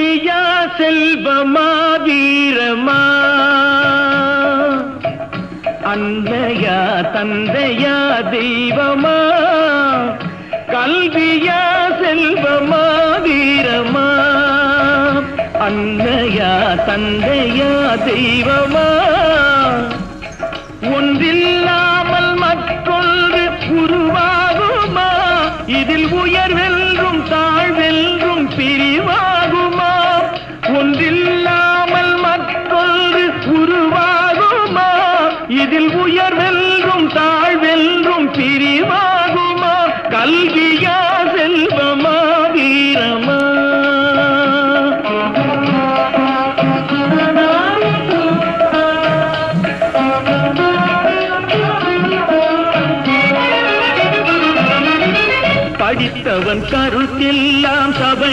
கல்வியா செல்வமா வீரமா அன்னையா தந்தையா தெய்வமா கல்வியா செல்வமா வீரமா அன்னையா தந்தையா தெய்வமா ஒன்றில்லாமல் மற்றொன்று உருவாகுமா இதில் உயர்வென்றும் தாழ்வென்றும் பிரிவாகுமா ஒன்றில்லாமல் மற்றொன்று உருவாகுமா இதில் உயர்வென்றும் தாழ்வென்றும் பிரிவாகுமா கல்வியா செல்வமா வீரமா படித்தவன் கருத்தெல்லாம் சபை